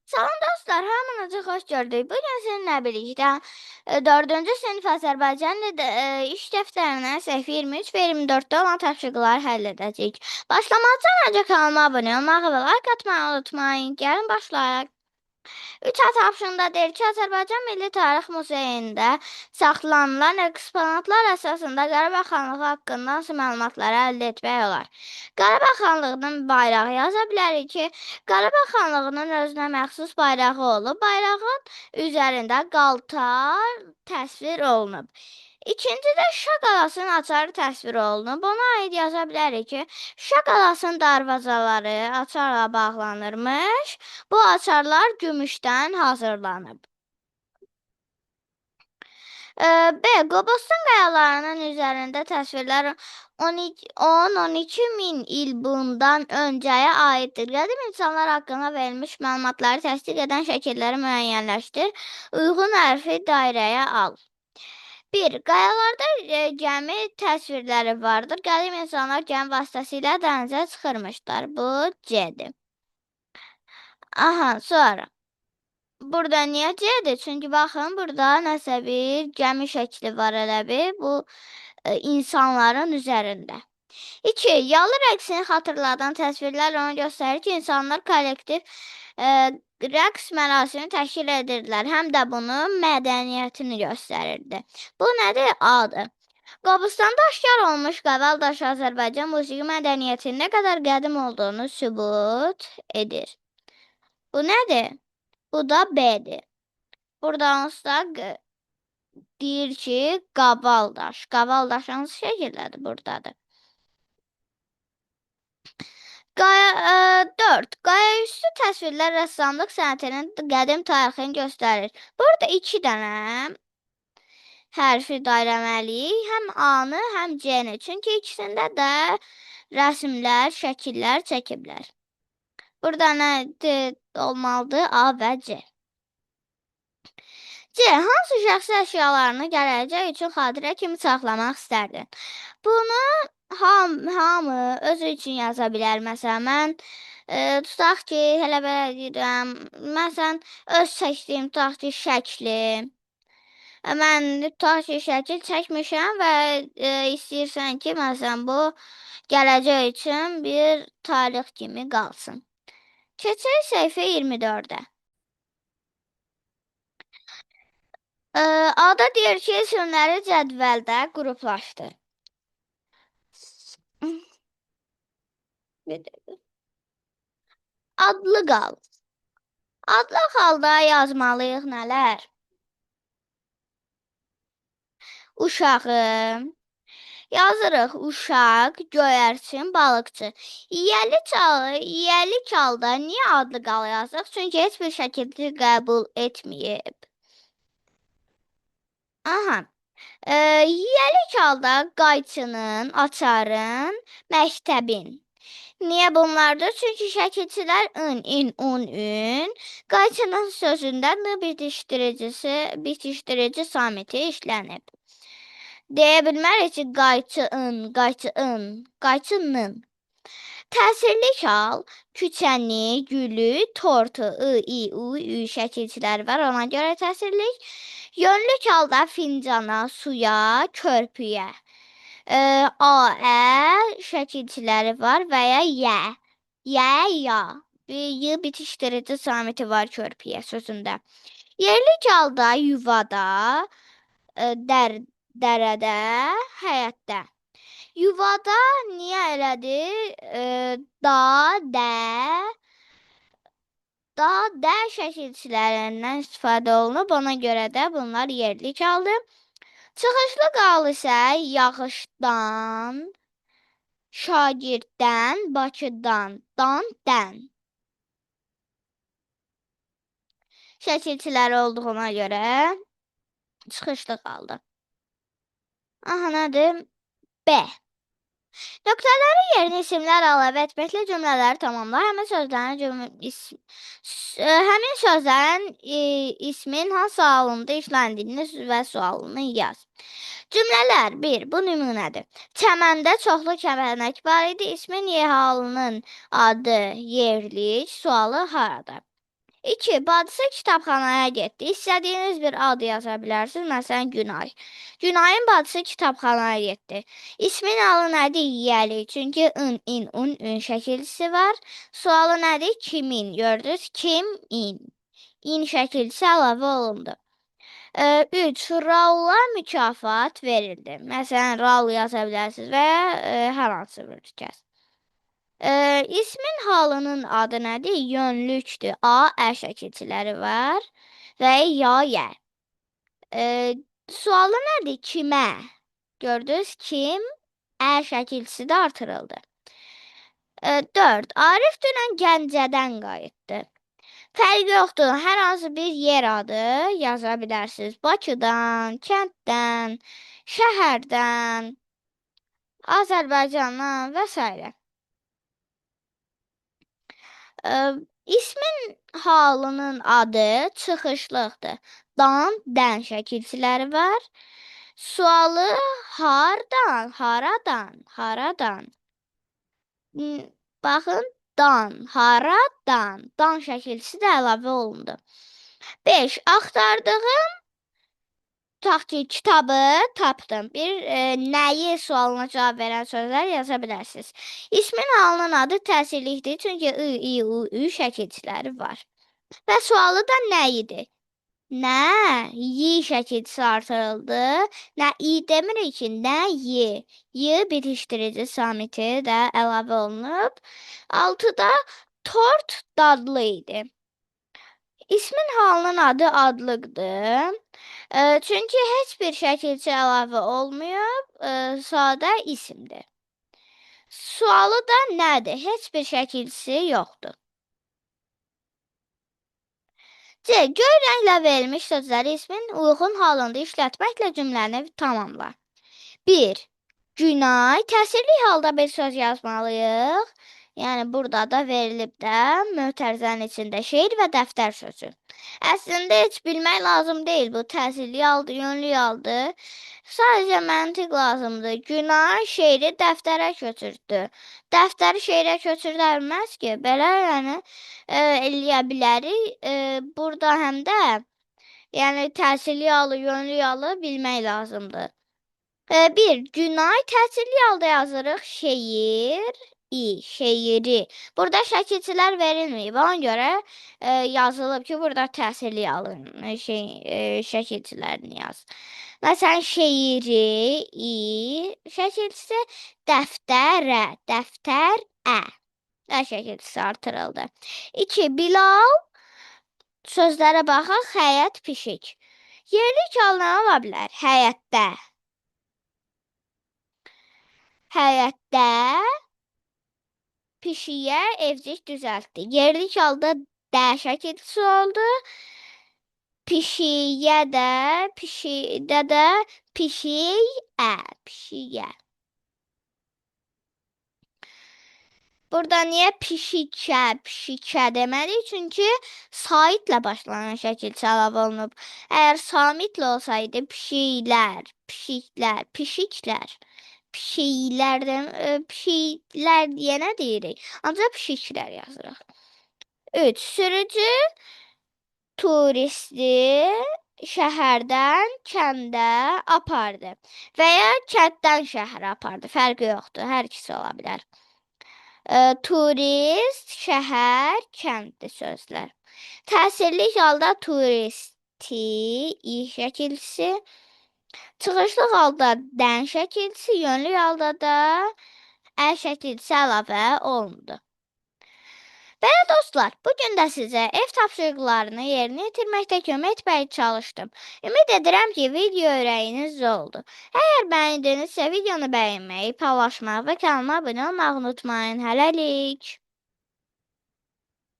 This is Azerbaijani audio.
Salam dostlar, hamınızı xoş gördük. Bugün sizinlə birlikdə 4-cü sinif Azərbaycan dili iş dəftərindən səhv 23 və 24-də olan tapşırıqları həll edəcəyik. Başlamazdan öncə kanalıma abunə olmağı və like atmayı unutmayın. Gəlin başlayaq. 3 tapşırığında deyir ki, Azərbaycan Milli Tarix Muzeyində saxlanılan eksponatlar əsasında Qarabağ xanlığı haqqında hansı məlumatları əldə etmək olar? Qarabağ xanlığının bayrağı yaza bilərik ki, Qarabağ xanlığının özünə məxsus bayrağı olub. Bayrağın üzərində qaltar təsvir olunub. İkincidə Şuşa qalasının açarı təsvir olunub. Ona aid yaza bilərik ki, Şuşa qalasının darvazaları açarla bağlanırmış. Bu açarlar gümüşdən hazırlanıb. B. Qobustan qayalarının üzərində təsvirlər 10-12 min il bundan öncəyə aiddir. Qədim insanlar haqqında verilmiş məlumatları təsdiq edən şəkilləri müəyyənləşdir. Uyğun hərfi dairəyə al. 1. Qayalarda gəmi təsvirləri vardır. Qədim insanlar gəmi vasitəsilə dənizə çıxırmışlar. Bu C-dir. Aha, sonra. Burada niyə C-dir? Çünki baxın, burada nəsə bir gəmi şəkli var elə bir. Bu insanların üzərində. 2. Yalı rəqsini xatırladan təsvirlər onu göstərir ki, insanlar kollektiv rəqs mərasimi təşkil edirdilər. Həm də bunun mədəniyyətini göstərirdi. Bu nədir? A-dır. Qobustanda aşkar olmuş Qaval daşı Azərbaycan musiqi mədəniyyətinin nə qədər qədim olduğunu sübut edir. Bu nədir? Bu da B-dir. Buradan da deyir ki, Qaval daş. Qaval daşı hansı şəkildədir? Buradadır. 4. Qayaüstü təsvirlər rəssamlıq sənətinin qədim tarixini göstərir. Burada 2 dənə hərfi dairəməliyik. Həm A-nı, həm C-ni. Çünki ikisində də rəsmlər, şəkillər çəkiblər. Burada nə olmalıdır? A və C. C. Hansı şəxsi əşyalarını gələcək üçün xatirə kimi saxlamaq istərdin? Bunu hamı özü üçün yaza bilər. Məsələn, mən tutaq ki, elə belə deyirəm. Məsələn, öz seçdiyim tutaq ki, şəkli. Mən tutaq ki, şəkil çəkmişəm və istəyirsən ki, məsələn, bu gələcək üçün bir tarix kimi qalsın. Keçək səhifə 24-də. A-da deyir ki, isimləri cədvəldə qruplaşdır. Adlı qal. Adlı halda yazmalıyıq nələr? Uşağım. Yazırıq uşaq, göyərçin, balıqçı. Yiyəli çalda niyə adlı qal yazırıq? Çünki heç bir şəkildə qəbul etməyib. Aha. Yiyəli çalda qayçının, açarın, məktəbin. Niyə bunlardır? Çünki şəkilçilər ün, qayçının sözündə bitişdirici samiti işlənib. Deyə bilmərik ki, qayçının. Təsirli şal, küçəni, gülü, tortu, ü şəkilçiləri var. Ona görə təsirlik. Yönlü çalda fincana, suya, körpüyə. Şəkilçiləri var və ya ya. Y bitişdirici samiti var körpüyə sözündə. Yerli çalda, yuvada, dərədə, həyətdə. Yuvada niyə elədir? Da şəkilçilərindən istifadə olunub. Ona görə də bunlar yerli çaldı. Çıxışlı qal isə yağışdan, şagirddən, Bakıdan, dən. Şəkilçiləri olduğuna görə çıxışlı qaldı. Aha, nədir? B. Nöqtələri yerinə isimlər əlavə etməklə cümlələri tamamla. Həmin sözlərin ismin hansı halında işləndiyini və sualını yaz. Cümlələr 1. Bu nümunədir. Çəməndə çoxlu kəpənək var idi. İsmin halının adı yerlik, sualı harada? 2. Bacısı kitabxanaya getdi. İstədiyiniz bir ad yaza bilərsiniz. Məsələn, Günay. Günayın bacısı kitabxanaya getdi. İsmin alı nədir? Yəli. Çünki ın, in, un, ün şəkilsi var. Sualı nədir? Kimin? Gördünüz? Kim, in. İn şəkilsi əlavə olundu. 3. Raula mükafat verildi. Məsələn, Raul yaza bilərsiniz və ya hər hansı bir kəs. İsmin halının adı nədir? Yönlükdür. A, ə şəkilçiləri var və ya, yə. Sualı nədir? Kimə? Gördünüz? Kim? Ə şəkilçisi də artırıldı. 4. Arif dünən Gəncədən qayıtdı. Fərqi yoxdur. Hər hansı bir yer adı yaza bilərsiniz. Bakıdan, kənddən, şəhərdən, Azərbaycandan və s. İsmin halının adı çıxışlıqdır. Dan, dən şəkilçiləri var. Sualı hardan, haradan, haradan. Baxın, dan, haradan, dan şəkilçisi də əlavə olundu. 5. Axtardığım tutaq ki, kitabı tapdım. Bir nəyi sualına cavab verən sözlər yaza bilərsiniz. İsmin halının adı təsirlikdir, çünki I, I, U, Ü şəkilçiləri var. Və sualı da nə idi? Nə? Y şəkilçisi artırıldı. Nə I demirik ki, nə Y. Y bitişdirici samiti də əlavə olunub. 6-da tort dadlı idi. İsmin halının adı adlıqdır. Çünki heç bir şəkilçi əlavə olmayıb, sadə isimdir. Sualı da nədir? Heç bir şəkilçisi yoxdur. C. Göy rənglə verilmiş sözləri ismin uyğun halında işlətməklə cümləni tamamla. 1. Günay. Təsirli halda bir söz yazmalıyıq. Yəni, burada da verilib də mötərizənin içində şeir və dəftər sözü. Əslində, heç bilmək lazım deyil. Bu təsirli haldır, yönlü haldır. Sadəcə məntiq lazımdır. Günay şeiri dəftərə köçürdü. Dəftəri şeirə köçürdə bilməz ki, belə yəni eləyə bilərik. Burada həm də yəni təsirli halı, yönlü halı bilmək lazımdır. 1. Günay təsirli halda yazırıq. Şeir, şeiri. Burada şəkilçilər verilməyib. Ona görə yazılıb ki, burada təsirli halın şəkilçilərini yaz. Məsələn, şeiri, şəkilçisi dəftərə, dəftərə. Şəkilçisi artırıldı. 2. Bilal. Sözlərə baxaq. Həyət, pişik. Yerlik hal nə ola bilər? Həyətdə. Həyətdə pişiyə evcik düzəltdi. Yerlik halda də şəkilçisi oldu. Pişiyə də, pişidə də pişiyə, pişiyə. Burada niyə pişikə demədik? Çünki saitlə başlanan şəkilçi əlavə olunub. Əgər samitlə olsaydı pişiklər, pişiklər, pişiklər. Pişiklər yenə deyirik. Ancaq pişiklər yazırıq. 3. Sürücü turisti şəhərdən kəndə apardı və ya kənddən şəhərə apardı. Fərqi yoxdur. Hər ikisi ola bilər. Turist, şəhər, kənddir sözlər. Təsirli halda turisti, i şəkilçisi. Çıxışlı halda dən şəkilçisi, yönlü halda da ə şəkilçisi əlavə olundu. Belə dostlar, bugün də sizə ev tapşırıqlarını yerinə yetirməkdə kömək etməyə çalışdım. Ümid edirəm ki, video ürəyiniz oldu. Əgər bəyəndinizsə videonu bəyənməyi, paylaşmağı və kanalıma abunə olmağı unutmayın. Hələlik.